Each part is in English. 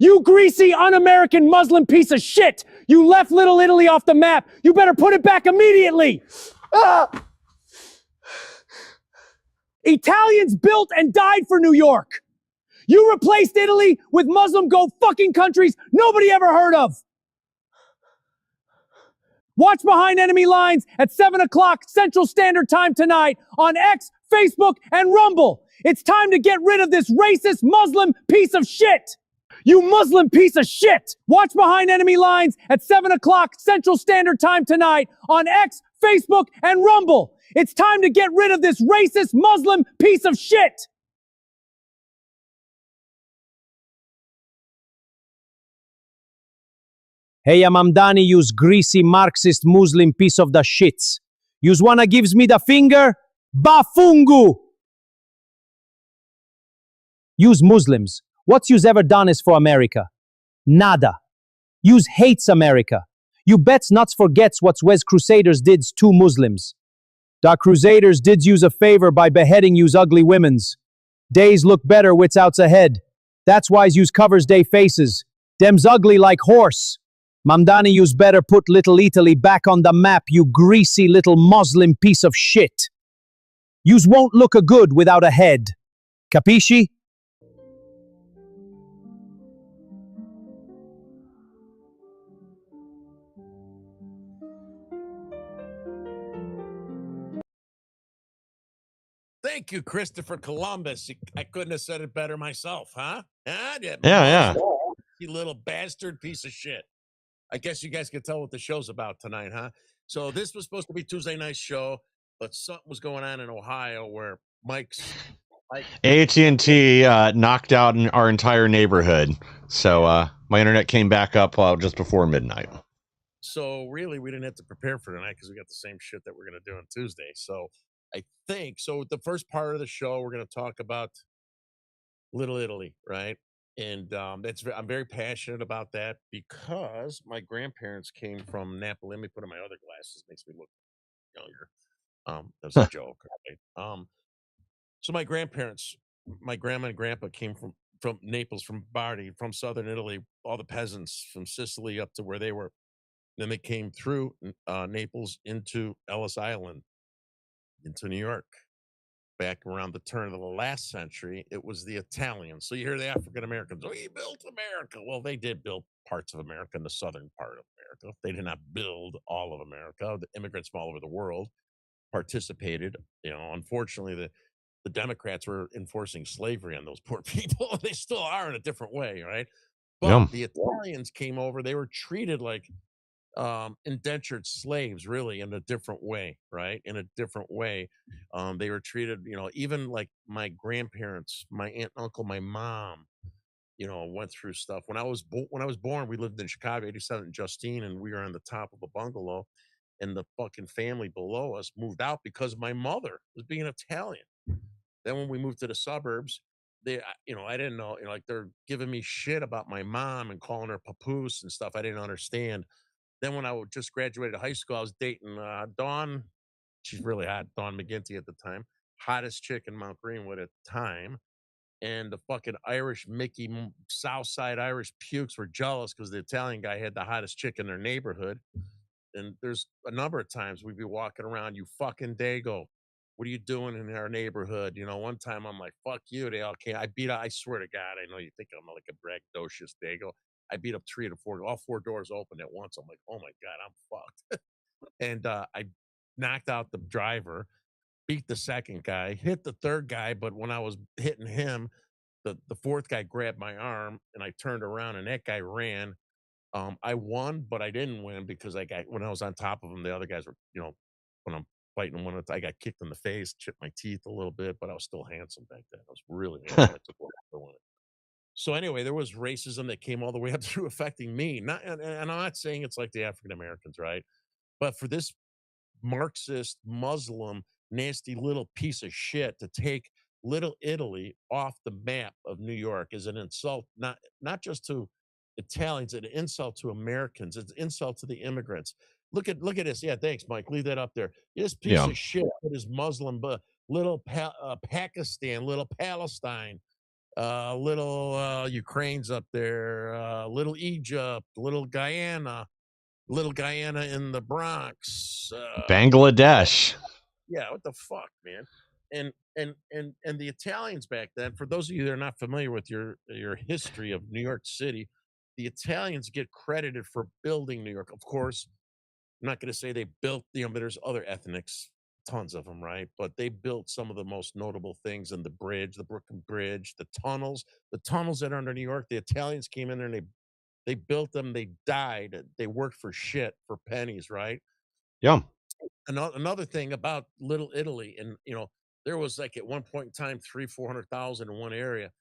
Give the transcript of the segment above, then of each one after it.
You greasy, un-American Muslim piece of shit! You left Little Italy off the map! You better put it back immediately! Italians built and died for New York! You replaced Italy with Muslim go-fucking countries nobody ever heard of! Watch Behind Enemy Lines at 7 o'clock Central Standard Time tonight on X, Facebook, and Rumble. It's time to get rid of this racist Muslim piece of shit! You Muslim piece of shit! Watch Behind Enemy Lines at 7 o'clock Central Standard Time tonight on X, Facebook, and Rumble. It's time to get rid of this racist Muslim piece of shit! Hey, Mamdani, use greasy Marxist Muslim piece of the shits. Use wanna gives me the finger? Bafungu! Use Muslims. What's yous ever done is for America? Nada. Yous hates America. You bets nuts forgets what's Wes Crusaders dids to Muslims. Da Crusaders dids yous a favor by beheading yous ugly womens. Days look better wits outs ahead. That's why's yous covers day faces. Dem's ugly like horse. Mamdani yous better put Little Italy back on the map, you greasy little Muslim piece of shit. Yous won't look a good without a head. Capisci? Thank you, Christopher Columbus. I couldn't have said it better myself, huh? Huh? Yeah. You little bastard piece of shit. I guess you guys can tell what the show's about tonight, huh? So this was supposed to be Tuesday night's show, but something was going on in Ohio where AT&T knocked out our entire neighborhood. So my internet came back up just before midnight. So really, we didn't have to prepare for tonight because we got the same shit that we're going to do on Tuesday. So I think, the first part of the show, we're going to talk about Little Italy, right? And I'm very passionate about that because my grandparents came from Napoli. Let me put on my other glasses. Makes me look younger. That's a joke, right? So my grandparents, my grandma and grandpa came from Naples, from Bardi, from southern Italy, all the peasants from Sicily up to where they were. Then they came through Naples into Ellis Island, into New York. Back around the turn of the last century, it was the Italians. So you hear the African Americans, we built America. Well, they did build parts of America in the southern part of America. They did not build all of America. The immigrants from all over the world participated. Unfortunately, the Democrats were enforcing slavery on those poor people. They still are in a different way, right? But the Italians came over. They were treated like indentured slaves, really, in a different way, right? In a different way. They were treated, even like my grandparents, my aunt, uncle, my mom, went through stuff. When I was born, we lived in Chicago, 87 Justine, and we were on the top of a bungalow, and the fucking family below us moved out because my mother was being Italian. Then when we moved to the suburbs, I didn't know, like they're giving me shit about my mom and calling her papoose and stuff I didn't understand. Then when I just graduated high school, I was dating Dawn. She's really hot, Dawn McGinty at the time. Hottest chick in Mount Greenwood at the time. And the fucking Irish Mickey, Southside Irish pukes were jealous because the Italian guy had the hottest chick in their neighborhood. And there's a number of times we'd be walking around, you fucking Dago. What are you doing in our neighborhood? One time I'm like, fuck you. They all came. I swear to God, I know you think I'm like a braggadocious Dago. I beat up 3 to 4, all 4 doors open at once. I'm like, oh my God, I'm fucked. And I knocked out the driver, beat the second guy, hit the third guy. But when I was hitting him, the fourth guy grabbed my arm and I turned around and that guy ran. I won, but I didn't win because when I was on top of him, the other guys were, when I'm fighting one, I got kicked in the face, chipped my teeth a little bit, but I was still handsome back then. I was really handsome. I took one for winning. So anyway, there was racism that came all the way up through affecting me. And I'm not saying it's like the African Americans, right? But for this Marxist, Muslim, nasty little piece of shit to take Little Italy off the map of New York is an insult, not just to Italians, it's an insult to Americans. It's an insult to the immigrants. Look at this. Yeah, thanks, Mike. Leave that up there. This piece of shit that is Muslim, but little Pakistan, little Palestine. little Ukraine's up there, little Egypt, little Guyana in the Bronx. Bangladesh. Yeah, what the fuck, man? And the Italians back then, for those of you that are not familiar with your history of New York City, the Italians get credited for building New York. Of course, I'm not going to say they built, but there's other ethnics, tons of them, right? But they built some of the most notable things in the bridge, the Brooklyn Bridge, the tunnels that are under New York. The Italians came in there and they built them. They died. They worked for shit for pennies, right? Yeah. Another thing about Little Italy, and there was like at one point in time 400,000 in one area,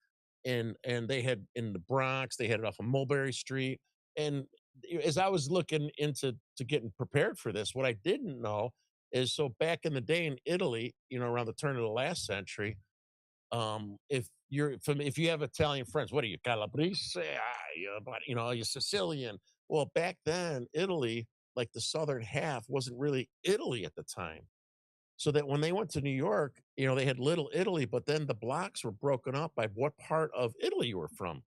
and they had in the Bronx, they had it off of Mulberry Street. And as I was looking into getting prepared for this, what I didn't know is, so back in the day in Italy, around the turn of the last century, if you have Italian friends, what are you, Calabrese? You're Sicilian. Well, back then, Italy, like the southern half, wasn't really Italy at the time. So that when they went to New York, they had Little Italy, but then the blocks were broken up by what part of Italy you were from.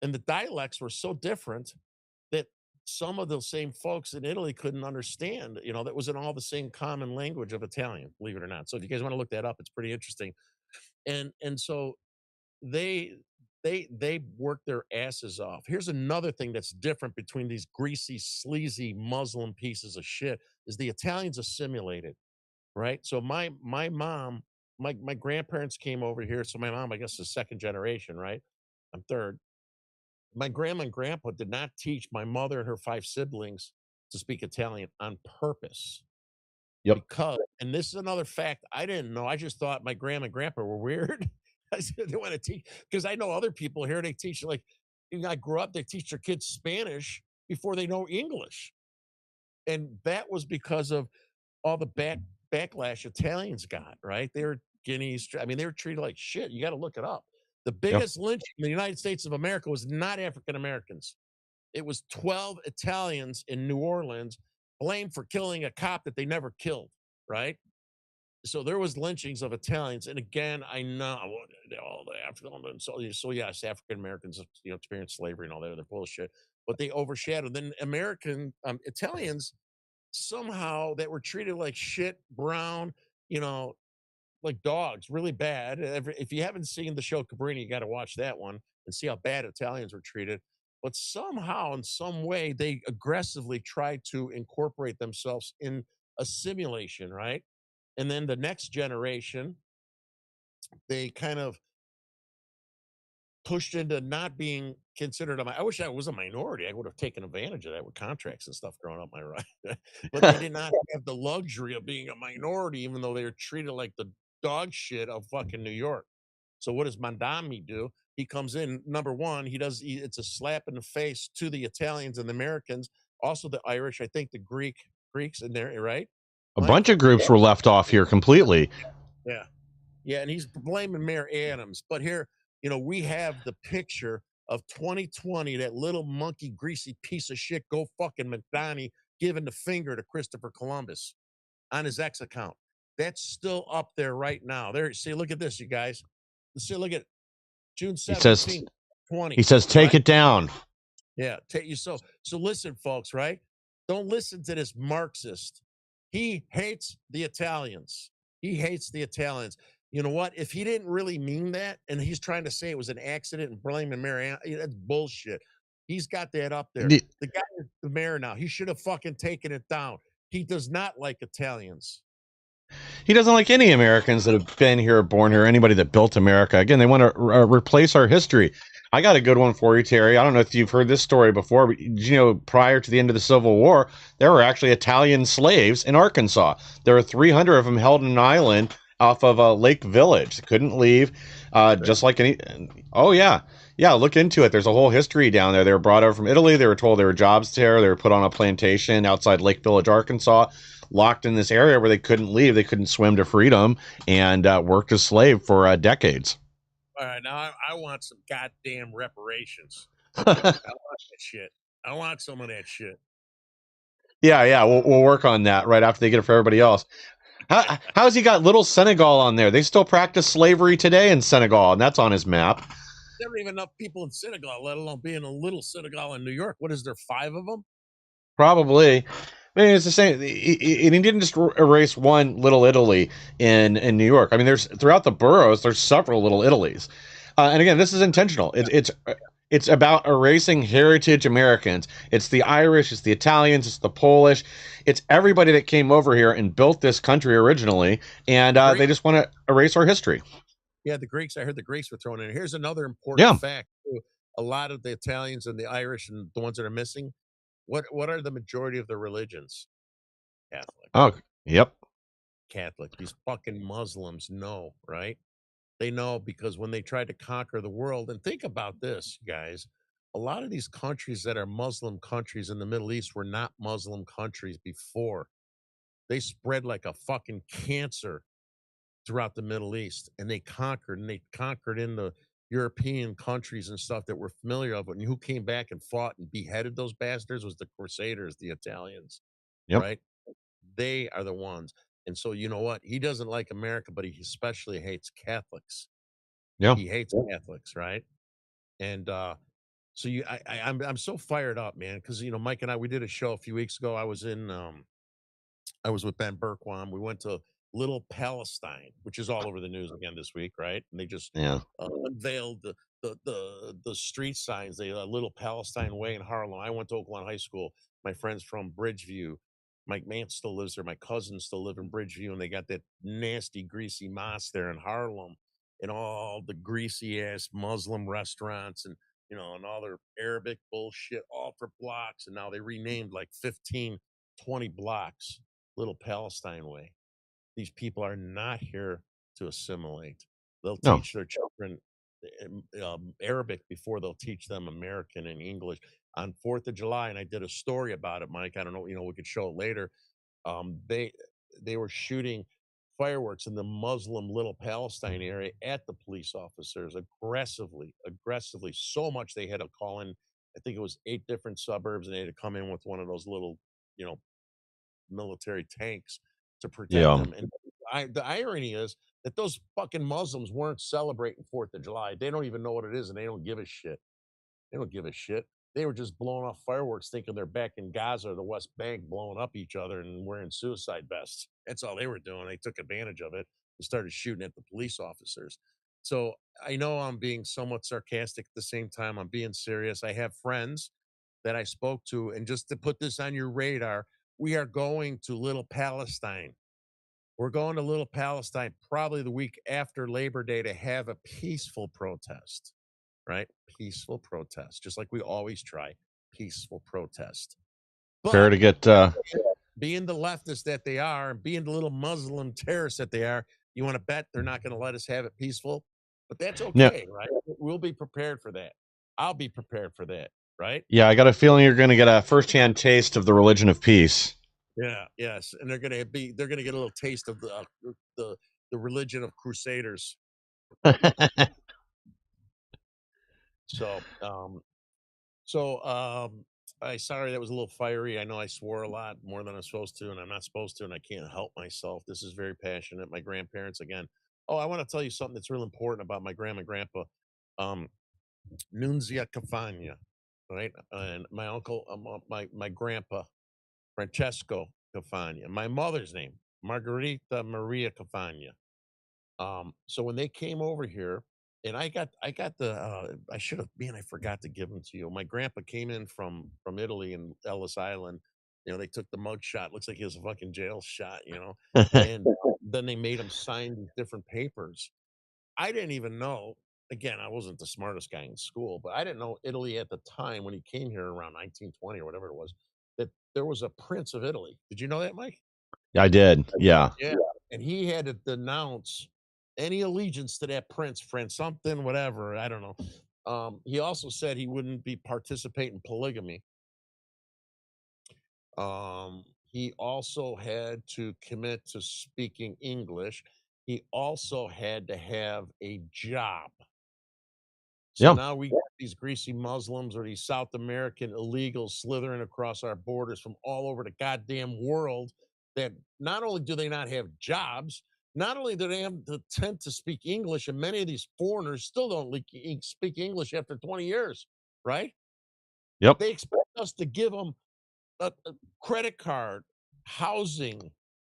And the dialects were so different that some of those same folks in Italy couldn't understand, that wasn't all the same common language of Italian, believe it or not. So if you guys want to look that up, it's pretty interesting. And so they they work their asses off. Here's another thing that's different between these greasy, sleazy Muslim pieces of shit is the Italians assimilated, right? So my mom, my grandparents came over here. So my mom, I guess, is second generation, right? I'm third. My grandma and grandpa did not teach my mother and her five siblings to speak Italian on purpose. Yep. Because, and this is another fact I didn't know. I just thought my grandma and grandpa were weird. I said they want to teach, because I know other people here, they teach, like, I grew up, they teach their kids Spanish before they know English. And that was because of all the backlash Italians got, right? They were guineas. I mean, they were treated like shit. You got to look it up. The Yep. biggest lynching in the United States of America was not African Americans. It was 12 Italians in New Orleans blamed for killing a cop that they never killed, right? So there was lynchings of Italians. And again, I know all the African, so yes, African Americans, experienced slavery and all that other bullshit, but they overshadowed. Then American Italians, somehow, that were treated like shit, brown, you know, like dogs, really bad. If you haven't seen the show Cabrini, you got to watch that one and see how bad Italians were treated. But somehow, in some way, they aggressively tried to incorporate themselves in a simulation, right? And then the next generation, they kind of pushed into not being considered I wish I was a minority. I would have taken advantage of that with contracts and stuff growing up, my right. But they did not have the luxury of being a minority, even though they were treated like the dog shit of fucking New York. So what does Mandami do? He comes in, number one, it's a slap in the face to the Italians and the Americans, also the Irish, I think the Greeks in there, right? A Mike? bunch of groups were left off here completely. Yeah. Yeah, and he's blaming Mayor Adams. But here, we have the picture of 2020, that little monkey, greasy piece of shit, go fucking McDonnie, giving the finger to Christopher Columbus on his X account. That's still up there right now. There, see, look at this, you guys. See, look at June 17th, 20. He says, take it down. Yeah, so listen, folks, right? Don't listen to this Marxist. He hates the Italians. He hates the Italians. You know what? If he didn't really mean that, and he's trying to say it was an accident and blaming Marianne, that's bullshit. He's got that up there. The guy is the mayor now. He should have fucking taken it down. He does not like Italians. He doesn't like any Americans that have been here, born here, anybody that built America. Again, they want to replace our history. I got a good one for you, Terry. I don't know if you've heard this story before, but prior to the end of the Civil War, there were actually Italian slaves in Arkansas. There were 300 of them held in an island off of Lake Village. They couldn't leave, just like any. Oh yeah, look into it. There's a whole history down there. They were brought over from Italy. They were told there were jobs there. They were put on a plantation outside Lake Village, Arkansas, locked in this area where they couldn't leave. They couldn't swim to freedom, and worked as slave for decades. All right, now I want some goddamn reparations. I want that shit. I want some of that shit. Yeah, we'll work on that right after they get it for everybody else. How's he got little Senegal on there? They still practice slavery today in Senegal, and that's on his map. never even enough people in Senegal, let alone being a little Senegal in New York. What is there, 5 of them? Probably. I mean, it's the same. He didn't just erase one Little Italy in New York. I mean, there's throughout the boroughs. There's several Little Italies, and again, this is intentional. It's about erasing heritage Americans. It's the Irish, it's the Italians, it's the Polish, it's everybody that came over here and built this country originally, and they just want to erase our history. Yeah, the Greeks. I heard the Greeks were thrown in. Here's another important Yeah. fact. Too. A lot of the Italians and the Irish and the ones that are missing, what are the majority of the religions? Catholic. Oh, yep. Catholic. These fucking Muslims know, right? They know because when they tried to conquer the world, and think about this, guys, a lot of these countries that are Muslim countries in the Middle East were not Muslim countries before. They spread like a fucking cancer throughout the Middle East, and they conquered in the European countries and stuff that we're familiar of. And who came back and fought and beheaded those bastards was the Crusaders, the Italians, Yep. right? They are the ones. And so you know what? He doesn't like America, but he especially hates Catholics. Yeah. He hates Catholics, right? And so I'm so fired up, man, because Mike and I we did a show a few weeks ago. I was with Ben Berkwam. We went to Little Palestine, which is all over the news again this week, right? And they just unveiled the street signs. They Little Palestine Way in Harlem. I went to Oakland High School. My friends from Bridgeview. My man still lives there. My cousins still live in Bridgeview, and they got that nasty, greasy mosque there in Harlem, and all the greasy ass Muslim restaurants, and and all their Arabic bullshit, all for blocks. And now they renamed like 15, 20 blocks Little Palestine Way. These people are not here to assimilate. They'll No. teach their children Arabic before they'll teach them American and English. On 4th of July, and I did a story about it, Mike. I don't know, we could show it later. They were shooting fireworks in the Muslim Little Palestine area at the police officers aggressively, so much they had to call in. I think it was 8 different suburbs, and they had to come in with one of those little, military tanks to protect them. And the irony is that those fucking Muslims weren't celebrating 4th of July. They don't even know what it is, and they don't give a shit. They don't give a shit. They were just blowing off fireworks, thinking they're back in Gaza or the West Bank, blowing up each other and wearing suicide vests. That's all they were doing. They took advantage of it and started shooting at the police officers. So I know I'm being somewhat sarcastic at the same time. I'm being serious. I have friends that I spoke to, and just to put this on your radar, we are going to Little Palestine. We're going to Little Palestine probably the week after Labor Day to have a peaceful protest, right? Peaceful protest, just like we always try. Peaceful protest. Fair But to get being the leftists that they are, and being the little Muslim terrorists that they are, you want to bet they're not going to let us have it peaceful? But that's okay, right? We'll be prepared for that. I'll be prepared for that, right? Yeah, I got a feeling you're going to get a firsthand taste of the religion of peace. Yeah, yes, and they're going to get a little taste of the religion of Crusaders. So, I sorry that was a little fiery. I know I swore a lot more than I'm supposed to, and I'm not supposed to, and I can't help myself. This is very passionate. My grandparents again. Oh, I want to tell you something that's real important about my grandma and grandpa. Nunzia Cafagna, right? And my uncle, my grandpa, Francesco Cafagna. My mother's name, Margarita Maria Cafagna. So when they came over here, and I got I should have, man, I forgot to give them to you. My grandpa came in from Italy and Ellis Island. They took the mug shot. Looks like he was a fucking jail shot, and then they made him sign these different papers. I didn't even know. Again, I wasn't the smartest guy in school, but I didn't know Italy at the time when he came here around 1920 or whatever it was, that there was a prince of Italy. Did you know that, Mike? I did. Yeah. Yeah. And he had to denounce any allegiance to that prince, friend, something, whatever. I don't know. He also said he wouldn't be participate in polygamy. He also had to commit to speaking English. He also had to have a job. So now we got these greasy Muslims or these South American illegals slithering across our borders from all over the goddamn world that not only do they not have jobs, not only do they have the intent to speak English, and many of these foreigners still don't speak English after 20 years, right? Yep. They expect us to give them a credit card, housing,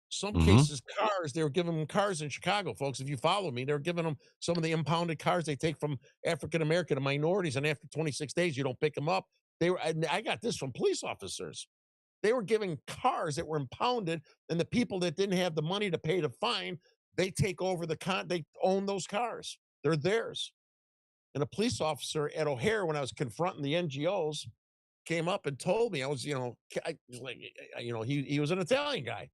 some cases cars. They were giving them cars in Chicago, folks. If you follow me, they were giving them some of the impounded cars they take from African American and minorities, and after 26 days, you don't pick them up. I got this from police officers. They were giving cars that were impounded, and the people that didn't have the money to pay the fine, they take over they own those cars. They're theirs. And a police officer at O'Hare, when I was confronting the NGOs, came up and told me, I was, he was an Italian guy.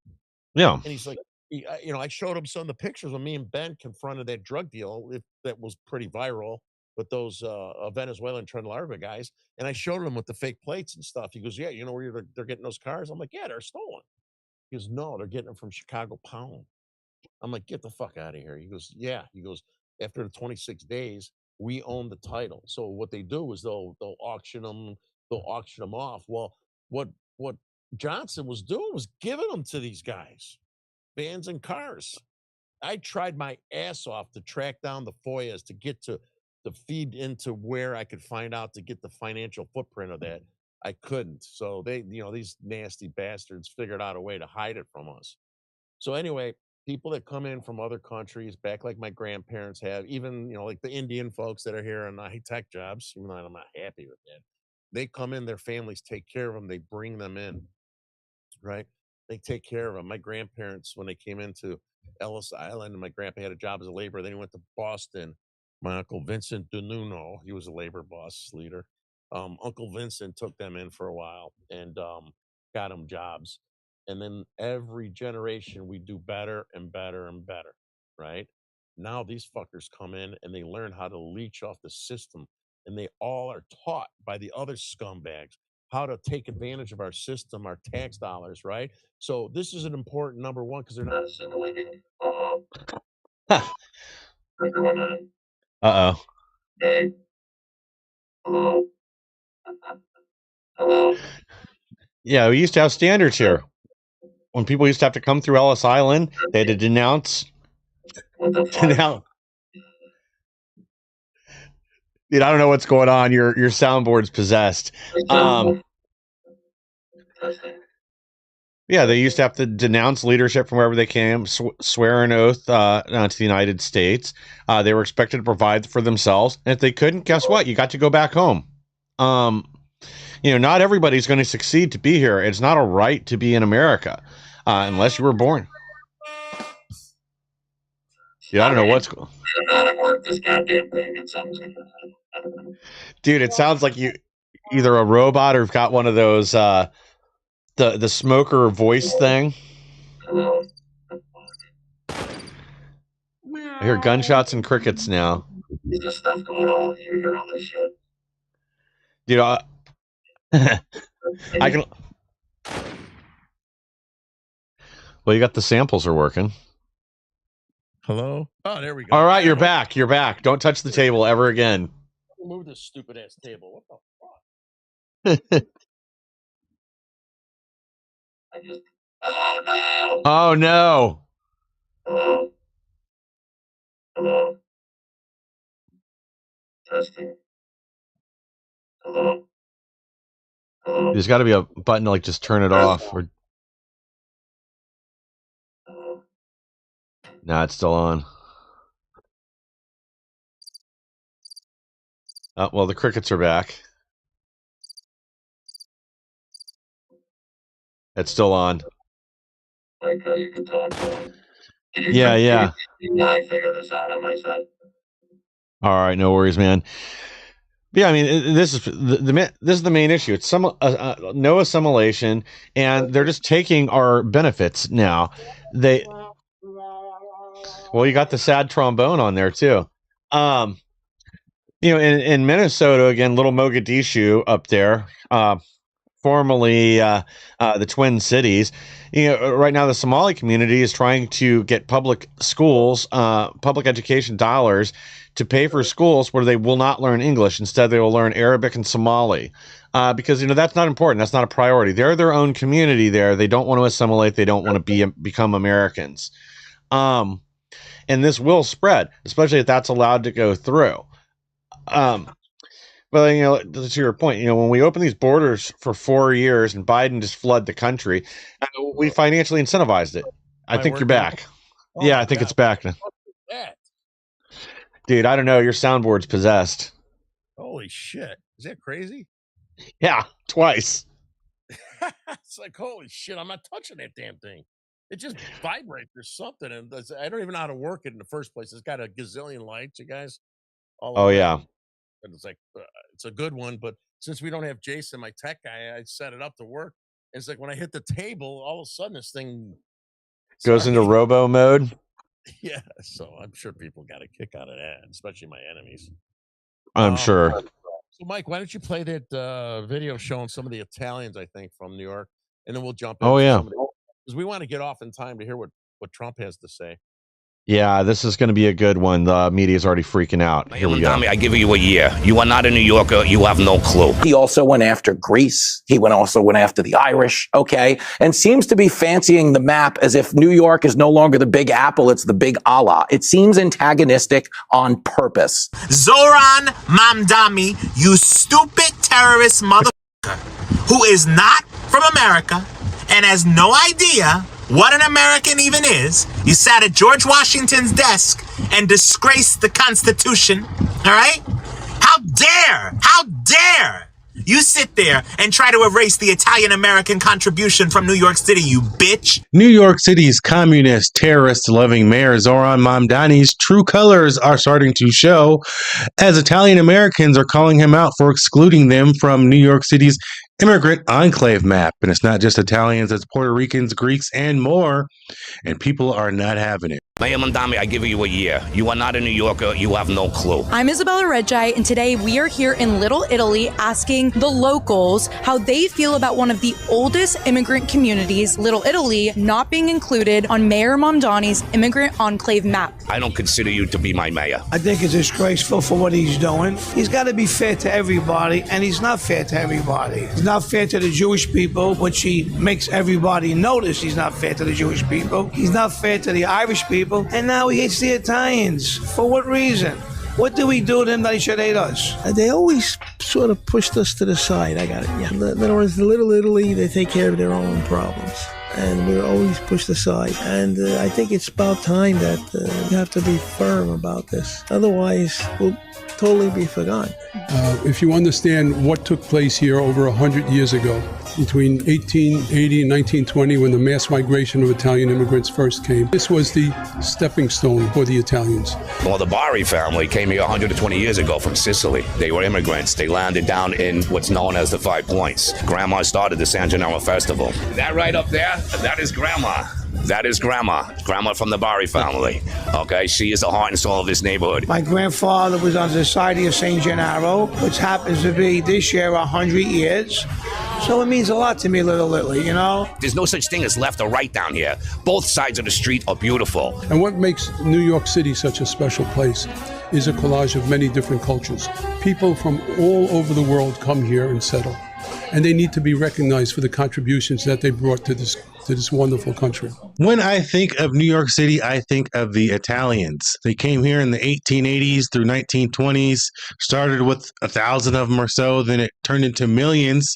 Yeah. And he's like, I showed him some of the pictures when me and Ben confronted that drug deal that was pretty viral with those Venezuelan Larva guys. And I showed him with the fake plates and stuff. He goes, yeah, you know where they're getting those cars? I'm like, yeah, they're stolen. He goes, no, they're getting them from Chicago Pound. I'm like, get the fuck out of here. He goes, yeah. He goes, after the 26 days, we own the title. So what they do is they'll auction them off. Well, what Johnson was doing was giving them to these guys, vans and cars. I tried my ass off to track down the FOIAs to get to feed into where I could find out to get the financial footprint of that. I couldn't. So they, these nasty bastards figured out a way to hide it from us. So anyway, people that come in from other countries, back like my grandparents have, even, like the Indian folks that are here on high tech jobs, even though I'm not happy with that, they come in, their families take care of them, they bring them in, right? They take care of them. My grandparents, when they came into Ellis Island, and my grandpa had a job as a laborer, then he went to Boston. My uncle Vincent DeNuno, he was a labor boss leader. Uncle Vincent took them in for a while and got them jobs. And then every generation we do better and better and better, right? Now these fuckers come in and they learn how to leech off the system, and they all are taught by the other scumbags how to take advantage of our system, our tax dollars, right? So this is an important number one because they're not assimilating. Uh-oh. Hey. Hello. Hello. Yeah, we used to have standards here. When people used to have to come through Ellis Island, they had to denounce. What the fuck? Dude, I don't know what's going on. Your soundboard's possessed. Yeah, they used to have to denounce leadership from wherever they came, swear an oath to the United States. They were expected to provide for themselves. And if they couldn't, guess what? You got to go back home. Not everybody's going to succeed to be here. It's not a right to be in America unless you were born. Yeah, I don't know what's going on. Dude, it sounds like you either a robot or have got one of those the smoker voice thing. I hear gunshots and crickets now. There's just stuff going on. You hear all this shit. Dude, I can. Well, you got the samples are working. Hello? Oh, there we go. All right, you're back. You're back. Don't touch the table ever again. Move this stupid ass table. What the fuck? Oh no. Hello. Hello. Testing. Hello. Hello. There's got to be a button to just turn it off. Or... Nah, it's still on. Oh, well, the crickets are back. It's still on. Like you can talk to him. Yeah. I figure this out on my side. All right, no worries, man. Yeah, I mean, this is the main issue. It's no assimilation, and they're just taking our benefits now. Well, you got the sad trombone on there too. In Minnesota again, little Mogadishu up there, formerly the Twin Cities. Right now the Somali community is trying to get public schools, public education dollars to pay for schools where they will not learn English. Instead, they will learn Arabic and Somali, because that's not important. That's not a priority. They're their own community there. They don't want to assimilate. They don't want to become Americans. and this will spread, especially if that's allowed to go through. But to your point, when we open these borders for 4 years and Biden just flood the country, we financially incentivized it. I think you're back. Oh Yeah, I think it's back now. Dude, I don't know. Your soundboard's possessed. Holy shit. Is that crazy? Yeah, twice. It's like, holy shit, I'm not touching that damn thing. It just vibrates or something. And I don't even know how to work it in the first place. It's got a gazillion lights, you guys. Oh, yeah. And it's like, it's a good one. But since we don't have Jason, my tech guy, I set it up to work. And it's like when I hit the table, all of a sudden this thing goes into robo mode. Yeah. So I'm sure people got a kick out of that, especially my enemies. I'm sure. So, Mike, why don't you play that video showing some of the Italians, I think, from New York, and then we'll jump into some of the, because we want to get off in time to hear what Trump has to say. Yeah, this is going to be a good one. The media's already freaking out. Here we go. I give you a year. You are not a New Yorker. You have no clue. He also went after Greece. He also went after the Irish, okay? And seems to be fancying the map as if New York is no longer the Big Apple, it's the Big Allah. It seems antagonistic on purpose. Zohran Mamdani, you stupid terrorist motherfucker who is not from America and has no idea what an American even is. You sat at George Washington's desk and disgraced the Constitution, all right? How dare you sit there and try to erase the Italian-American contribution from New York City, you bitch. New York City's communist, terrorist-loving mayor Zohran Mamdani's true colors are starting to show as Italian-Americans are calling him out for excluding them from New York City's immigrant enclave map. And it's not just Italians, it's Puerto Ricans, Greeks, and more. And people are not having it. Mayor Mamdani, I give you a year. You are not a New Yorker. You have no clue. I'm Isabella Reggi, and today we are here in Little Italy asking the locals how they feel about one of the oldest immigrant communities, Little Italy, not being included on Mayor Mamdani's immigrant enclave map. I don't consider you to be my mayor. I think it's disgraceful for what he's doing. He's got to be fair to everybody, and he's not fair to everybody. He's not fair to the Jewish people, which he makes everybody notice he's not fair to the Jewish people. He's not fair to the Irish people. And now he hates the Italians. For what reason? What do we do to them that he should hate us? They always sort of pushed us to the side. I got it. Yeah. In other words, the Little Italy, they take care of their own problems. And we're always pushed aside. And I think it's about time that we have to be firm about this. Otherwise, we'll totally be forgotten. If you understand what took place here over 100 years ago, between 1880 and 1920, when the mass migration of Italian immigrants first came, this was the stepping stone for the Italians. Well, the Bari family came here 120 years ago from Sicily. They were immigrants. They landed down in what's known as the 5 Points. Grandma started the San Gennaro Festival. That right up there, that is Grandma. That is Grandma. Grandma from the Bari family. Okay, she is the heart and soul of this neighborhood. My grandfather was on the Society of St. Gennaro, which happens to be this year 100 years. So it means a lot to me, Little Italy, you know? There's no such thing as left or right down here. Both sides of the street are beautiful. And what makes New York City such a special place is a collage of many different cultures. People from all over the world come here and settle. And they need to be recognized for the contributions that they brought to this wonderful country. When I think of New York City, I think of the Italians. They came here in the 1880s through 1920s, started with 1,000 of them or so, then it turned into millions,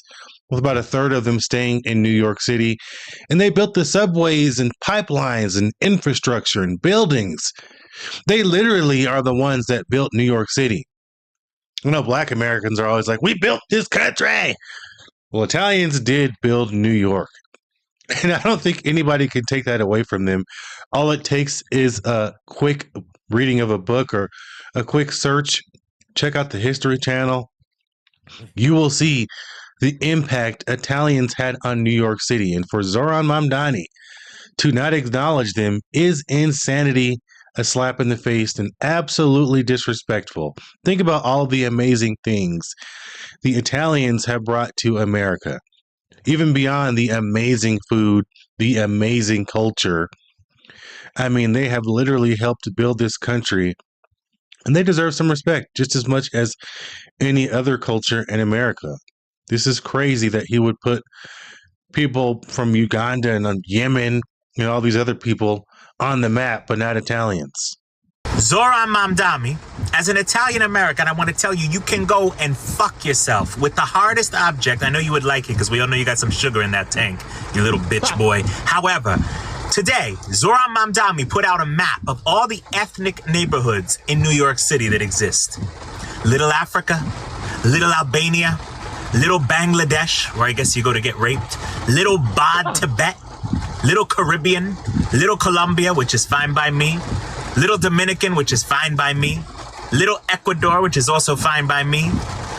with about a third of them staying in New York City. And they built the subways and pipelines and infrastructure and buildings. They literally are the ones that built New York City. You know, Black Americans are always like, we built this country. Well, Italians did build New York. And I don't think anybody can take that away from them. All it takes is a quick reading of a book or a quick search. Check out the History Channel. You will see the impact Italians had on New York City. And for Zohran Mamdani to not acknowledge them is insanity, a slap in the face, and absolutely disrespectful. Think about all the amazing things the Italians have brought to America. Even beyond the amazing food, the amazing culture. I mean, they have literally helped build this country, and they deserve some respect just as much as any other culture in America. This is crazy that he would put people from Uganda and Yemen, all these other people on the map, but not Italians. Zohran Mamdani, as an Italian American, I want to tell you, you can go and fuck yourself with the hardest object. I know you would like it because we all know you got some sugar in that tank, you little bitch boy. However, today, Zohran Mamdani put out a map of all the ethnic neighborhoods in New York City that exist. Little Africa, Little Albania, Little Bangladesh, where I guess you go to get raped, Little Bod Tibet, Little Caribbean, Little Colombia, which is fine by me, Little Dominican, which is fine by me, Little Ecuador, which is also fine by me.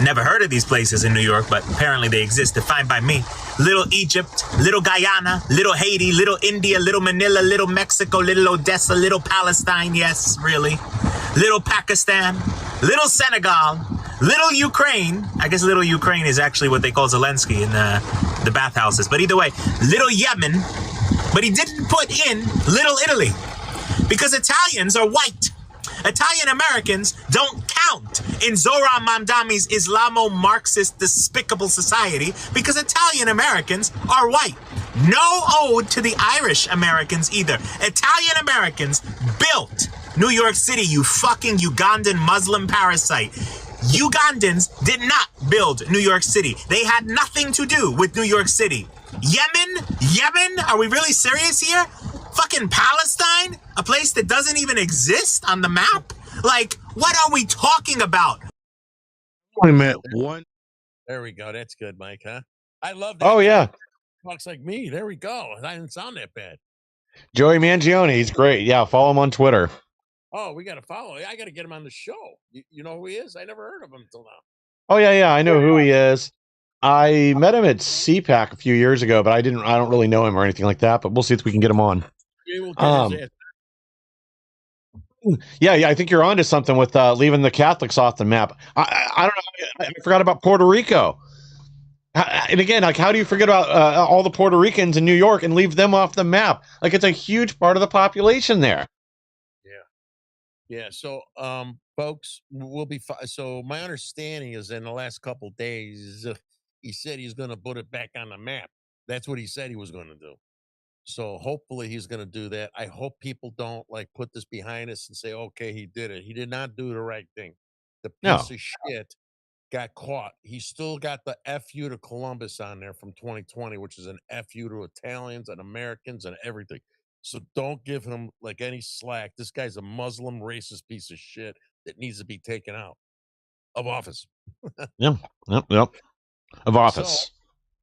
Never heard of these places in New York, but apparently they exist. They're fine by me. Little Egypt, Little Guyana, Little Haiti, Little India, Little Manila, Little Mexico, Little Odessa, Little Palestine, yes, really. Little Pakistan, Little Senegal, Little Ukraine. I guess Little Ukraine is actually what they call Zelensky in the bathhouses. But either way, Little Yemen. But he didn't put in Little Italy because Italians are white. Italian Americans don't count in Zohran Mamdani's Islamo-Marxist despicable society because Italian Americans are white. No ode to the Irish Americans either. Italian Americans built New York City, you fucking Ugandan Muslim parasite. Ugandans did not build New York City. They had nothing to do with New York City. Yemen? Are we really serious here? Fucking Palestine? A place that doesn't even exist on the map? Like, what are we talking about? We met one. There we go. That's good, Mike, huh? I love that. Oh, yeah. Talks like me. There we go. I didn't sound that bad. Joey Mangione, he's great. Yeah, follow him on Twitter. Oh, we got to follow. I got to get him on the show. You know who he is? I never heard of him until now. Oh, yeah, I know who he is. I met him at CPAC a few years ago, but I don't really know him or anything like that, but we'll see if we can get him on. We will get his ass. Yeah, I think you're onto something with leaving the Catholics off the map. I don't know. I forgot about Puerto Rico. And again, like, how do you forget about all the Puerto Ricans in New York and leave them off the map? Like, it's a huge part of the population there. Yeah. So, folks, we'll be fine. So my understanding is in the last couple of days, he said he's going to put it back on the map. That's what he said he was going to do. So hopefully he's going to do that. I hope people don't like put this behind us and say, okay, he did it. He did not do the right thing. The piece of shit got caught. He still got the FU to Columbus on there from 2020, which is an FU to Italians and Americans and everything. So don't give him like any slack. This guy's a Muslim racist piece of shit that needs to be taken out of office. Yep. Of office.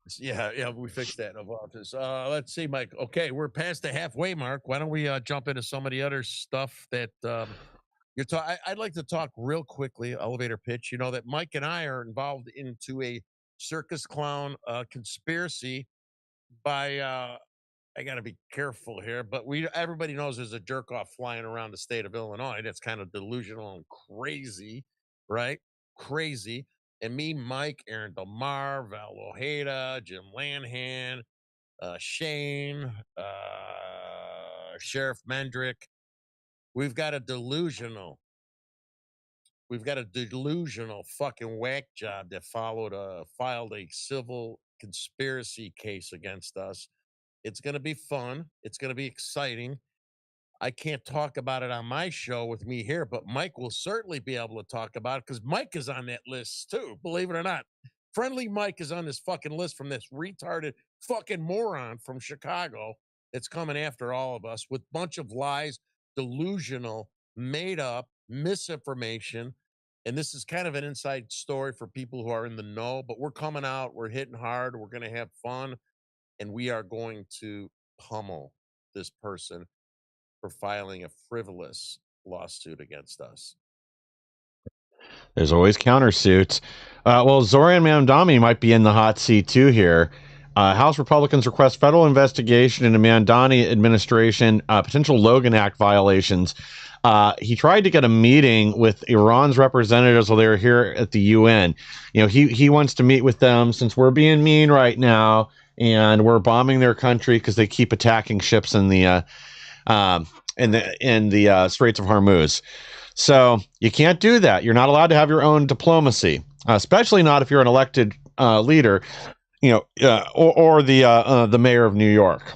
So, yeah, we fixed that of office. Let's see, Mike. Okay, we're past the halfway mark. Why don't we jump into some of the other stuff that you're talking? I'd like to talk real quickly. Elevator pitch. You know that Mike and I are involved into a circus clown conspiracy by. I got to be careful here, but everybody knows there's a jerk off flying around the state of Illinois. That's kind of delusional and crazy, right? Crazy. And me, Mike, Aaron Delmar, Val Ojeda, Jim Lanhan, Shane, Sheriff Mendrick. We've got a delusional fucking whack job that filed a civil conspiracy case against us. It's going to be fun. It's going to be exciting. I can't talk about it on my show with me here, but Mike will certainly be able to talk about it because Mike is on that list too, believe it or not. Friendly Mike is on this fucking list from this retarded fucking moron from Chicago that's coming after all of us with bunch of lies, delusional, made up, misinformation. And this is kind of an inside story for people who are in the know, but we're coming out, we're hitting hard, we're going to have fun. And we are going to pummel this person for filing a frivolous lawsuit against us. There's always countersuits. Well, Zohran Mamdani might be in the hot seat too here. House Republicans request federal investigation into Mamdani administration potential Logan Act violations. He tried to get a meeting with Iran's representatives while they were here at the UN. You know, he wants to meet with them since we're being mean right now. And we're bombing their country because they keep attacking ships in the Straits of Hormuz. So you can't do that. You're not allowed to have your own diplomacy, especially not if you're an elected leader, or the mayor of New York.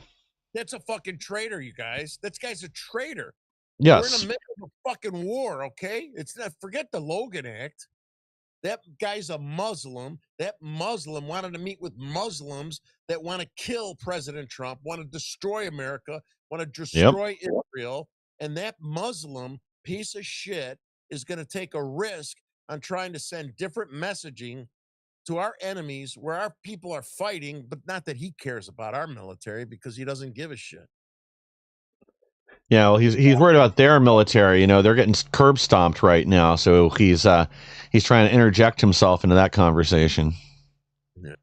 That's a fucking traitor, you guys. That guy's a traitor. Yes. We're in the middle of a fucking war, okay? It's not, forget the Logan Act. That guy's a Muslim. That Muslim wanted to meet with Muslims that want to kill President Trump, want to destroy America, want to destroy Israel. And that Muslim piece of shit is going to take a risk on trying to send different messaging to our enemies where our people are fighting, but not that he cares about our military because he doesn't give a shit. Yeah, well, he's worried about their military. You know, they're getting curb stomped right now, so he's trying to interject himself into that conversation. Yeah.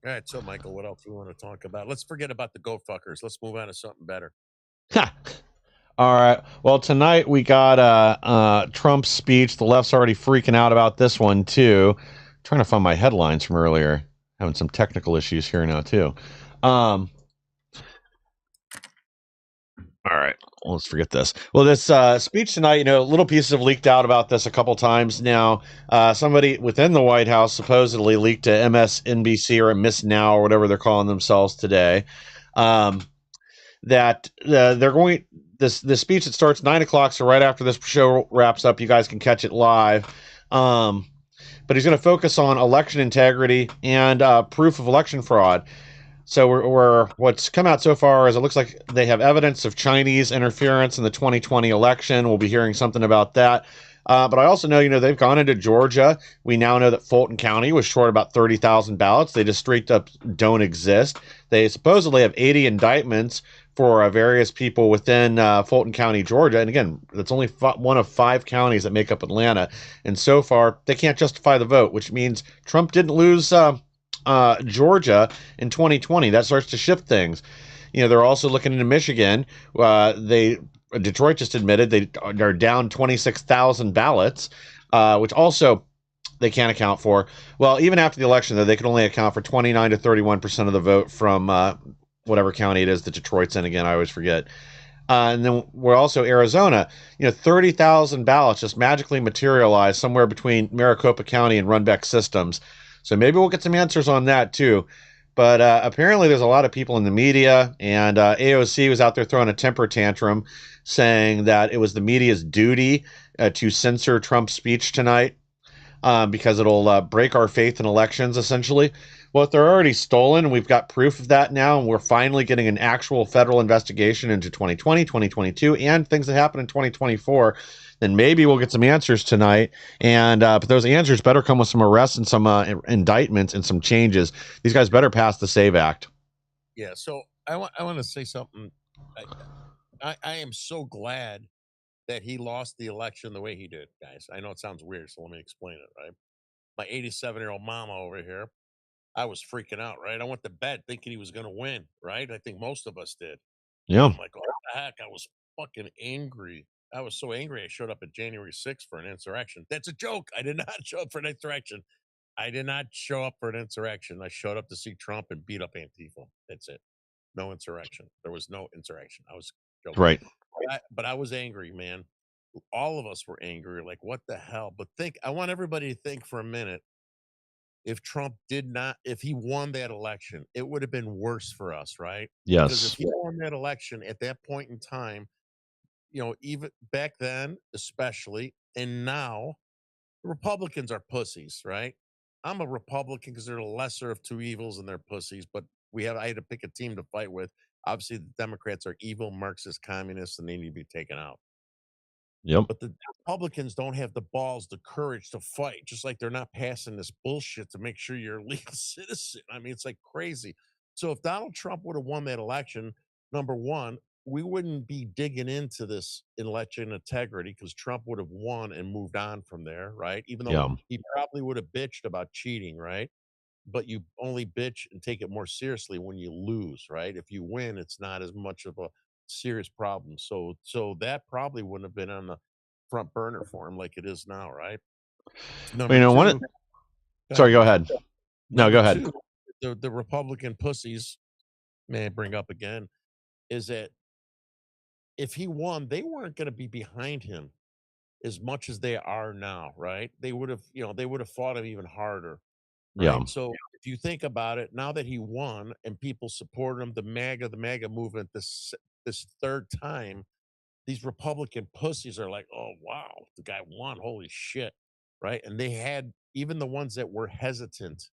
All right, so Michael, what else do we want to talk about? Let's forget about the go fuckers. Let's move on to something better. All right. Well, tonight we got Trump's speech. The left's already freaking out about this one too. Trying to find my headlines from earlier. Having some technical issues here now too. All right, let's forget this. Well, this speech tonight, you know, little pieces have leaked out about this a couple times now. Somebody within the White House supposedly leaked to MSNBC or Miss Now or whatever they're calling themselves today, that they're going this speech that starts 9:00. So right after this show wraps up, you guys can catch it live. But he's going to focus on election integrity and proof of election fraud. So we're what's come out so far is it looks like they have evidence of Chinese interference in the 2020 election. We'll be hearing something about that. But I also know, you know, they've gone into Georgia. We now know that Fulton County was short about 30,000 ballots. They just straight up don't exist. They supposedly have 80 indictments for various people within Fulton County, Georgia. And again, that's only one of 5 counties that make up Atlanta. And so far, they can't justify the vote, which means Trump didn't lose Georgia in 2020. That starts to shift things. You know, they're also looking into Michigan. Detroit just admitted they are down 26,000 ballots, which also they can't account for. Well, even after the election, though, they can only account for 29 to 31% of the vote from whatever county it is that Detroit's in. Again, I always forget. And then we're also Arizona. You know, 30,000 ballots just magically materialized somewhere between Maricopa County and Runbeck Systems. So maybe we'll get some answers on that too. But apparently there's a lot of people in the media, and AOC was out there throwing a temper tantrum saying that it was the media's duty to censor Trump's speech tonight because it'll break our faith in elections, essentially. Well, if they're already stolen, we've got proof of that now, and we're finally getting an actual federal investigation into 2020, 2022, and things that happened in 2024, then maybe we'll get some answers tonight. And but those answers better come with some arrests and some indictments and some changes. These guys better pass the SAVE Act. Yeah, so I want to say something. I am so glad that he lost the election the way he did, guys. I know it sounds weird, so let me explain it, right? My 87-year-old mama over here, I was freaking out, right? I went to bed thinking he was going to win, right? I think most of us did. Yeah. I'm like, what the heck? I was fucking angry. I was so angry I showed up at January 6th for an insurrection. That's a joke. I did not show up for an insurrection. I did not show up for an insurrection. I showed up to see Trump and beat up Antifa. That's it. No insurrection. There was no insurrection. I was joking. Right. But I was angry, man. All of us were angry. Like, what the hell? But I want everybody to think for a minute. If Trump if he won that election, it would have been worse for us, right? Yes. Because if he won that election at that point in time, you know, even back then, especially, and now, the Republicans are pussies, right? I'm a Republican because they're the lesser of two evils and they're pussies, but I had to pick a team to fight with. Obviously, the Democrats are evil, Marxist, communists, and they need to be taken out. Yep. But the Republicans don't have the balls, the courage to fight, just like they're not passing this bullshit to make sure you're a legal citizen. I mean, it's like crazy. So if Donald Trump would have won that election, number one, we wouldn't be digging into this election integrity because Trump would have won and moved on from there, right? Even though he probably would have bitched about cheating, right? But you only bitch and take it more seriously when you lose, right? If you win, it's not as much of a serious problem. So that probably wouldn't have been on the front burner for him like it is now, right? You know, sorry, go ahead. No, go ahead. The Republican pussies, may I bring up again, is that if he won, they weren't going to be behind him as much as they are now, right? They would have, they would have fought him even harder. Right? Yeah. So if you think about it, now that he won and people support him, the MAGA movement, this third time, these Republican pussies are like, oh wow, the guy won, holy shit, right? And they had even the ones that were hesitant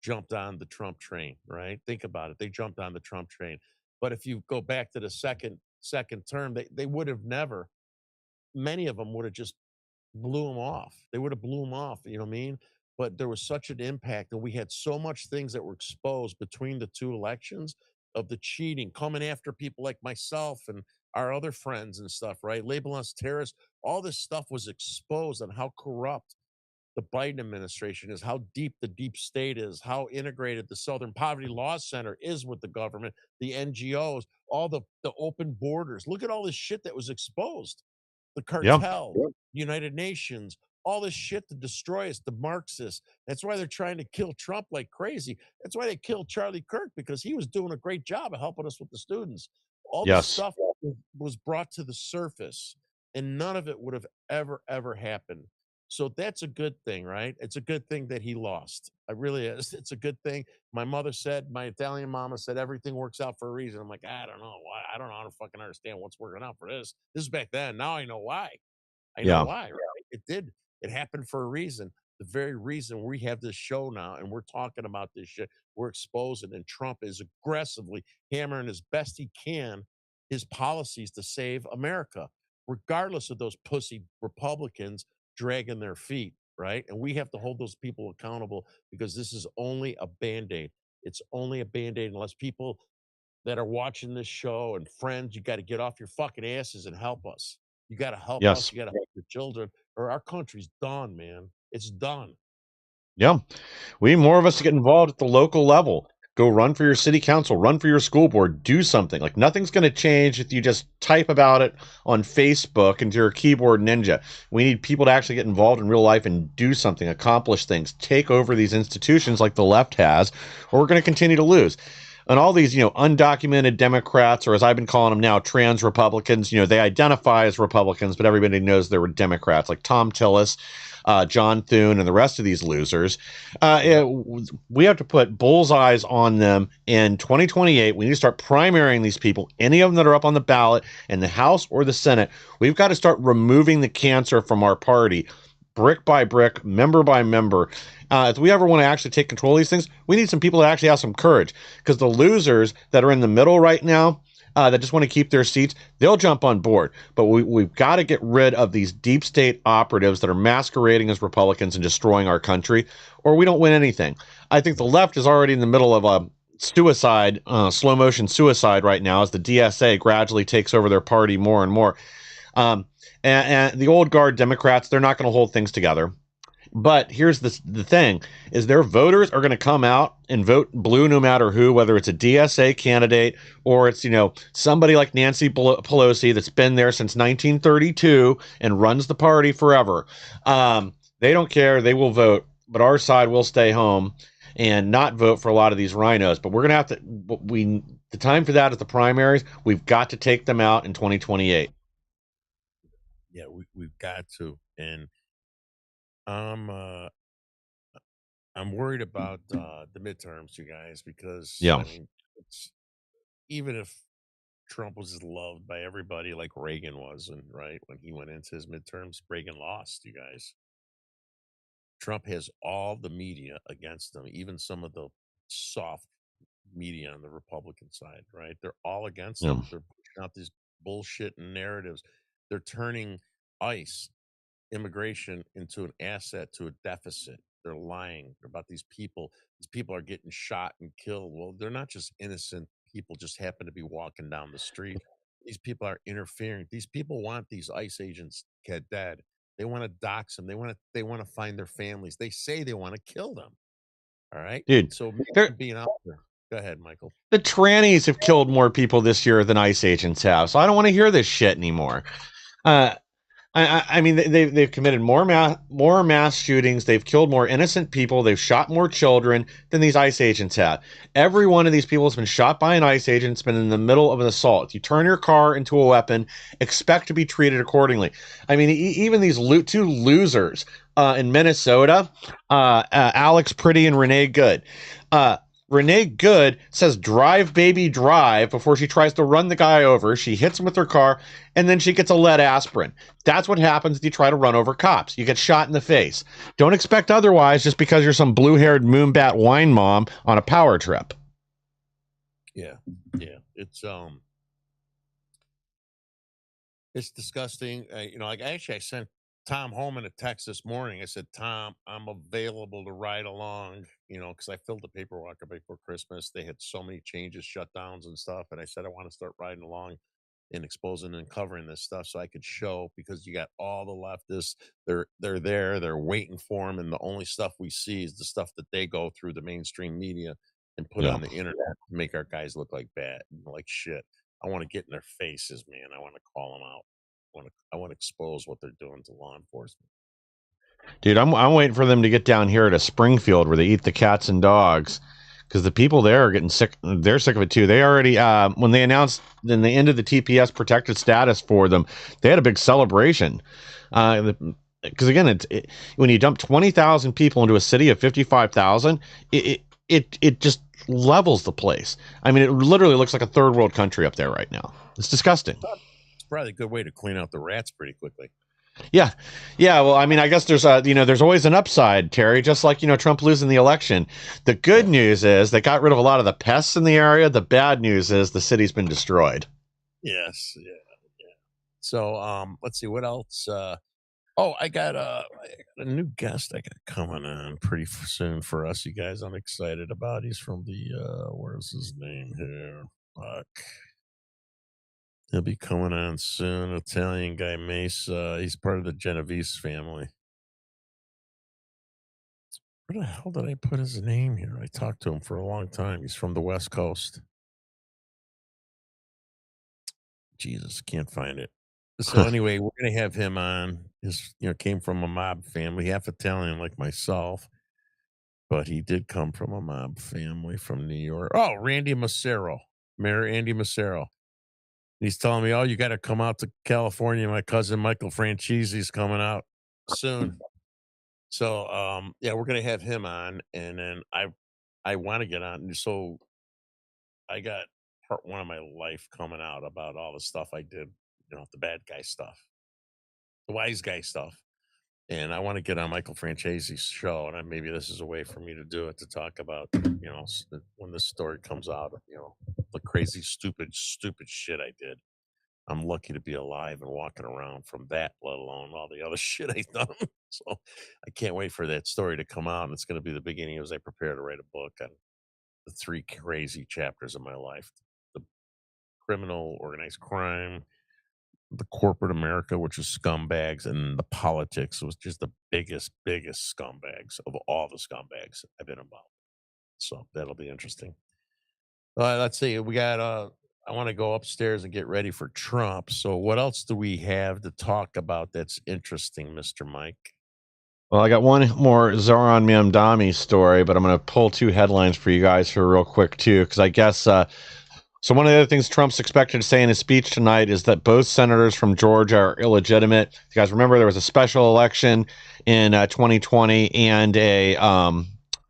jumped on the Trump train, right? Think about it, they jumped on the Trump train. But if you go back to the second term, they would have never. Many of them would have just blew him off. They would have blew him off, you know what I mean? But there was such an impact, and we had so much things that were exposed between the two elections of the cheating, coming after people like myself and our other friends and stuff, right? Labeling us terrorists. All this stuff was exposed on how corrupt the Biden administration is, how deep the deep state is, how integrated the Southern Poverty Law Center is with the government, the NGOs, all the open borders. Look at all this shit that was exposed. The Yeah. cartel, United Nations, all this shit to destroy us, the Marxists. That's why they're trying to kill Trump like crazy. That's why they killed Charlie Kirk, because he was doing a great job of helping us with the students. All this Yes. stuff was brought to the surface, and none of it would have ever happened. So that's a good thing, right? It's a good thing that he lost. It really is. It's a good thing. My mother said, my Italian mama said, everything works out for a reason. I'm like, I don't know why. I don't know how to fucking understand what's working out for this. This is back then. Now I know why. I know Yeah. why, right? It did. It happened for a reason. The very reason we have this show now and we're talking about this shit, we're exposing, and Trump is aggressively hammering as best he can his policies to save America, regardless of those pussy Republicans dragging their feet, right? And we have to hold those people accountable, because this is only a band-aid. It's only a band-aid unless people that are watching this show and friends, you got to get off your fucking asses and help us. You got to help us. Yes. You got to help your children, or our country's done, man. It's done. Yeah. We need more of us to get involved at the local level. Go run for your city council, run for your school board, do something. Like, nothing's going to change if you just type about it on Facebook into your keyboard ninja. We need people to actually get involved in real life and do something, accomplish things, take over these institutions like the left has, or we're going to continue to lose. And all these, undocumented Democrats, or as I've been calling them now, trans Republicans, they identify as Republicans, but everybody knows they were Democrats, like Tom Tillis, John Thune, and the rest of these losers. We have to put bullseyes on them in 2028. We need to start primarying these people, any of them that are up on the ballot in the House or the Senate. We've got to start removing the cancer from our party, brick by brick, member by member. If we ever want to actually take control of these things, we need some people that actually have some courage, because the losers that are in the middle right now, that just want to keep their seats, they'll jump on board. But we've got to get rid of these deep state operatives that are masquerading as Republicans and destroying our country, or we don't win anything. I think the left is already in the middle of a suicide, slow motion suicide right now, as the DSA gradually takes over their party more and more. And the old guard Democrats, they're not going to hold things together. But here's the thing, is their voters are going to come out and vote blue no matter who, whether it's a DSA candidate or it's, somebody like Nancy Pelosi that's been there since 1932 and runs the party forever. They don't care. They will vote. But our side will stay home and not vote for a lot of these rhinos. But we're going to have to, the time for that is the primaries. We've got to take them out in 2028. Yeah, we've got to. And I'm worried about the midterms, you guys, because Yeah. it's, even if Trump was loved by everybody like Reagan was, and right when he went into his midterms, Reagan lost, you guys. Trump has all the media against him, even some of the soft media on the Republican side, right? They're all against him. They're pushing out these bullshit narratives. They're turning ICE, immigration, into an asset to a deficit. They're lying about these people. These people are getting shot and killed. Well, they're not just innocent people, just happen to be walking down the street. These people are interfering. These people want these ICE agents dead. They want to dox them. They want to find their families. They say they want to kill them. All right, Dude, so being out there. Go ahead, Michael. The trannies have killed more people this year than ICE agents have, so I don't want to hear this shit anymore. I mean, they've committed more mass shootings. They've killed more innocent people. They've shot more children than these ICE agents have. Every one of these people has been shot by an ICE agent. It's been in the middle of an assault. You turn your car into a weapon, expect to be treated accordingly. I mean, even these two losers in Minnesota, Alex Pretty and Renee Good. Renee Good says, "Drive, baby, drive," before she tries to run the guy over. She hits him with her car, and then she gets a lead aspirin. That's what happens if you try to run over cops. You get shot in the face. Don't expect otherwise just because you're some blue-haired moonbat wine mom on a power trip. Yeah. It's disgusting. I sent Tom Holman a text this morning. I said, Tom, I'm available to ride along, because I filled the paperwork before Christmas. They had so many changes, shutdowns and stuff. And I said, I want to start riding along and exposing and covering this stuff so I could show, because you got all the leftists. They're there, they're waiting for them. And the only stuff we see is the stuff that they go through the mainstream media and put on the internet to make our guys look like shit. I want to get in their faces, man. I want to call them out. I want to expose what they're doing to law enforcement. Dude, I'm waiting for them to get down here to Springfield where they eat the cats and dogs, because the people there are getting sick. They're sick of it too. They already, when they announced in the end of the TPS protected status for them, they had a big celebration. Because again, when you dump 20,000 people into a city of 55,000, it just levels the place. I mean, it literally looks like a third world country up there right now. It's disgusting. It's probably a good way to clean out the rats pretty quickly. Yeah. Well, I mean, I guess there's there's always an upside, Terry, just like, Trump losing the election. The good news is they got rid of a lot of the pests in the area. The bad news is the city's been destroyed. Yes. Yeah. So, let's see what else. I got a new guest I got coming on pretty soon for us, you guys. I'm excited about. He's from the, where's his name here? Fuck. He'll be coming on soon. Italian guy, Mesa. He's part of the Genovese family. Where the hell did I put his name here? I talked to him for a long time. He's from the West Coast. Jesus, can't find it. So anyway, we're gonna have him on. His, came from a mob family, half Italian like myself, but he did come from a mob family from New York. Oh, Randy Massero, Mayor Andy Massero. He's telling me, "Oh, you got to come out to California. My cousin Michael Franchise's coming out soon." So, we're gonna have him on, and then I want to get on. So I got part one of my life coming out about all the stuff I did, the bad guy stuff, the wise guy stuff, and I want to get on Michael Franchese's show, and maybe this is a way for me to do it, to talk about, when this story comes out, the crazy, stupid shit I did. I'm lucky to be alive and walking around from that, let alone all the other shit I've done. So I can't wait for that story to come out, and it's going to be the beginning as I prepare to write a book on the 3 crazy chapters of my life: the criminal, organized crime, the corporate America, which is scumbags, and the politics was just the biggest scumbags of all the scumbags I've been involved. So that'll be interesting. Let's see. We got I want to go upstairs and get ready for Trump. So what else do we have to talk about that's interesting, Mr. Mike? Well, I got one more Zohran Mamdani story, but I'm going to pull 2 headlines for you guys here real quick too, because I guess so one of the other things Trump's expected to say in his speech tonight is that both senators from Georgia are illegitimate. You guys remember there was a special election in 2020 and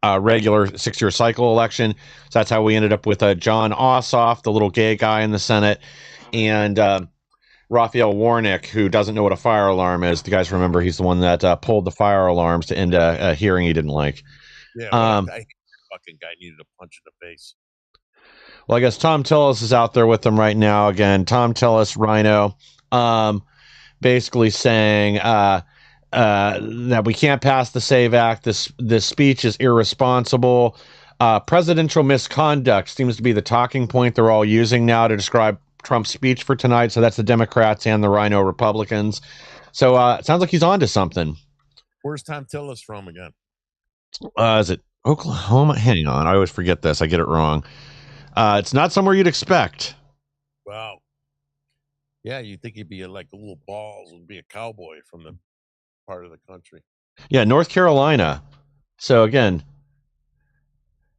a regular 6-year cycle election. So that's how we ended up with John Ossoff, the little gay guy in the Senate, and Raphael Warnock, who doesn't know what a fire alarm is. Do you guys remember? He's the one that pulled the fire alarms to end a hearing he didn't like. Yeah, I fucking guy needed a punch in the face. Well, I guess Tom Tillis is out there with them right now. Again, Tom Tillis, Rhino, basically saying that we can't pass the SAVE Act. This speech is irresponsible. Presidential misconduct seems to be the talking point they're all using now to describe Trump's speech for tonight. So that's the Democrats and the Rhino Republicans. So it sounds like he's on to something. Where's Tom Tillis from again? Is it Oklahoma? Hang on. I always forget this. I get it wrong. It's not somewhere you'd expect. Wow. Yeah, you think he'd be like a little balls and be a cowboy from the part of the country. Yeah, North Carolina. So again,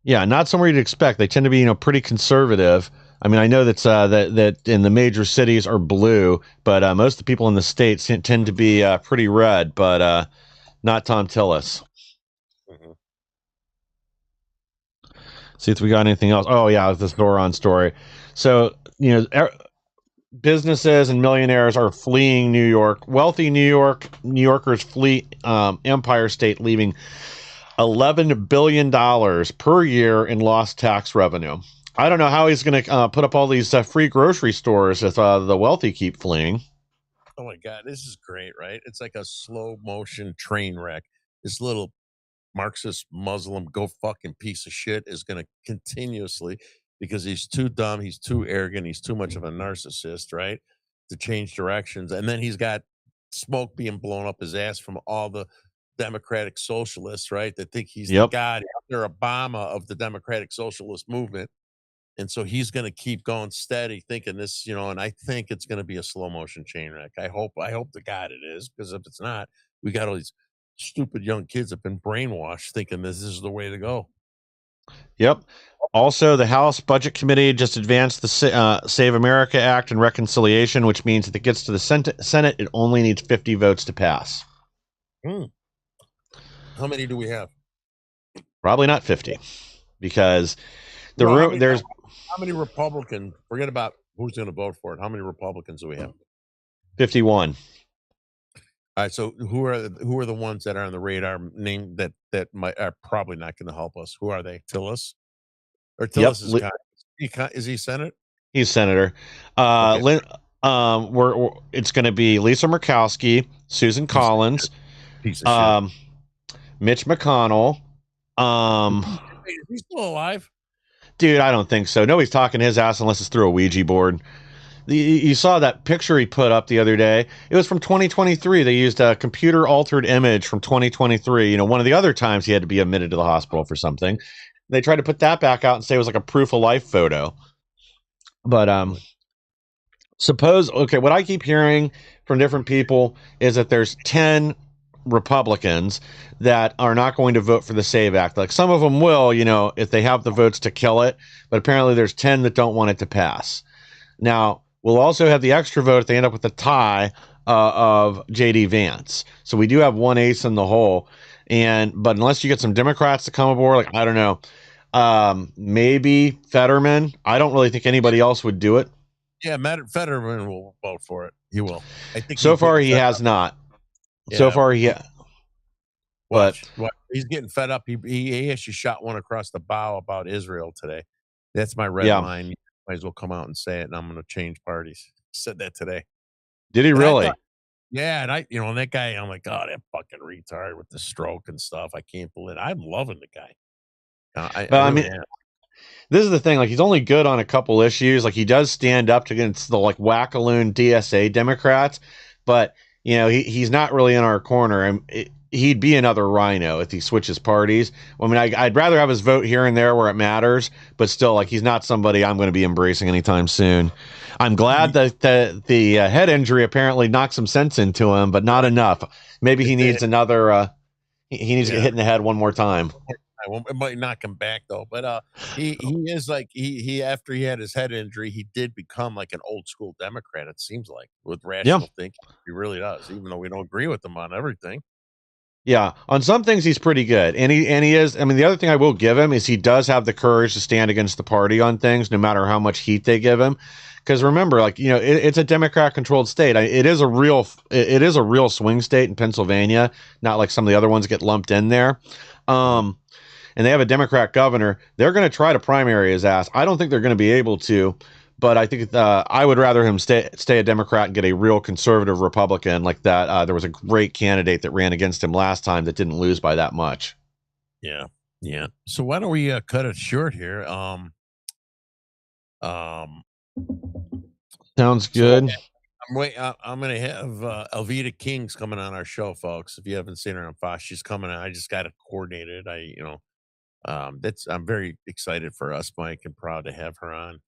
yeah, not somewhere you'd expect. They tend to be, pretty conservative. I mean, I know that in the major cities are blue, but most of the people in the states tend to be pretty red. But not Tom Tillis. Mhm. See if we got anything else. Oh yeah, this Zohran story. So businesses and millionaires are fleeing New York. Wealthy New Yorkers flee Empire State, leaving $11 billion per year in lost tax revenue. I don't know how he's going to put up all these free grocery stores if the wealthy keep fleeing. Oh my God, this is great, right? It's like a slow motion train wreck. This little Marxist Muslim go fucking piece of shit is going to continuously, because he's too dumb, he's too arrogant, he's too much of a narcissist, right? To change directions. And then he's got smoke being blown up his ass from all the democratic socialists, right? That think he's the Yep. god, they're Obama of the democratic socialist movement. And so he's going to keep going steady, thinking this, and I think it's going to be a slow motion chain wreck. I hope to God it is, because if it's not, we got all these stupid young kids that have been brainwashed thinking this is the way to go. Yep. Also, the House Budget Committee just advanced the Save America Act and Reconciliation, which means if it gets to the Senate, it only needs 50 votes to pass. How many do we have? Probably not 50, because there's how many Republicans? Forget about who's going to vote for it. How many Republicans do we have? 51. All right. So who are the ones that are on the radar name that are probably not going to help us? Who are they? Tillis? Or Tillis is he Senate? He's senator. Okay. It's going to be Lisa Murkowski, Susan Collins, Piece of shit. Mitch McConnell. Wait, is he still alive? Dude, I don't think so. Nobody's talking his ass unless it's through a Ouija board. You saw that picture he put up the other day. It was from 2023. They used a computer altered image from 2023. One of the other times he had to be admitted to the hospital for something. They tried to put that back out and say it was like a proof of life photo. But what I keep hearing from different people is that there's 10 Republicans that are not going to vote for the SAVE Act. Like some of them will, if they have the votes to kill it, but apparently there's 10 that don't want it to pass. Now, we'll also have the extra vote if they end up with a tie of JD Vance. So we do have one ace in the hole. But unless you get some Democrats to come aboard, I don't know, maybe Fetterman. I don't really think anybody else would do it. Yeah, Fetterman will vote for it. He will. I think so far he has not. Yeah, so far watch. He's getting fed up. He actually shot one across the bow about Israel today. That's my red line. You might as well come out and say it, and I'm going to change parties. He said that today. Did he really? Yeah, and and that guy, I'm like, oh, that fucking retard with the stroke and stuff. I can't believe it. I'm loving the guy. This is the thing. He's only good on a couple issues. He does stand up against the whack-a-loon DSA Democrats, but he's not really in our corner. And he'd be another rhino if he switches parties. I'd rather have his vote here and there where it matters, but still, he's not somebody I'm going to be embracing anytime soon. I'm glad that the head injury apparently knocked some sense into him, but not enough. Maybe he needs another. He needs to get hit in the head one more time. It might knock him back though, but he is he after he had his head injury, he did become like an old school Democrat. It seems like with rational thinking, he really does. Even though we don't agree with him on everything. Yeah, on some things he's pretty good, and he is. The other thing I will give him is he does have the courage to stand against the party on things, no matter how much heat they give him. Because remember, it's a Democrat-controlled state. It is a real swing state in Pennsylvania, not like some of the other ones get lumped in there. And they have a Democrat governor. They're going to try to primary his ass. I don't think they're going to be able to, but I think I would rather him stay a Democrat and get a real conservative Republican like that. There was a great candidate that ran against him last time that didn't lose by that much. Yeah. So why don't we cut it short here? Sounds good. So I'm going to have Elvita King's coming on our show, folks. If you haven't seen her on Fox, she's coming on. I just got it coordinated. I'm very excited for us, Mike, and proud to have her on.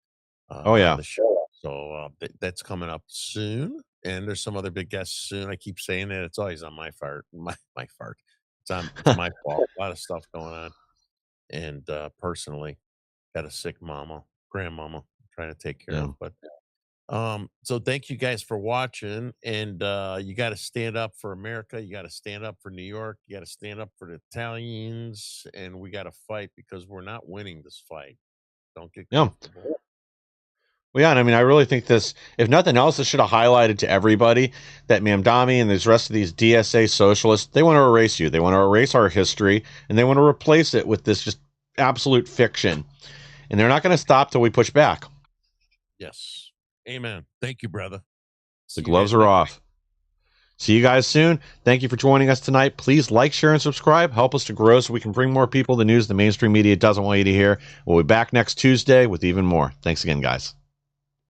Oh yeah, on the show. So that's coming up soon. And there's some other big guests soon. I keep saying that. It's always on my fart. My fart. It's my fault. A lot of stuff going on. And personally, got a sick grandmama, trying to take care of. But so thank you guys for watching. And you got to stand up for America. You got to stand up for New York. You got to stand up for the Italians. And we got to fight because we're not winning this fight. Don't get comfortable. Well, yeah, and I mean, I really think this, if nothing else, this should have highlighted to everybody that Mamdani and the rest of these DSA socialists, they want to erase you. They want to erase our history, and they want to replace it with this just absolute fiction. And they're not going to stop till we push back. Yes. Amen. Thank you, brother. The gloves are off. See you guys soon. Thank you for joining us tonight. Please like, share, and subscribe. Help us to grow so we can bring more people the news the mainstream media doesn't want you to hear. We'll be back next Tuesday with even more. Thanks again, guys.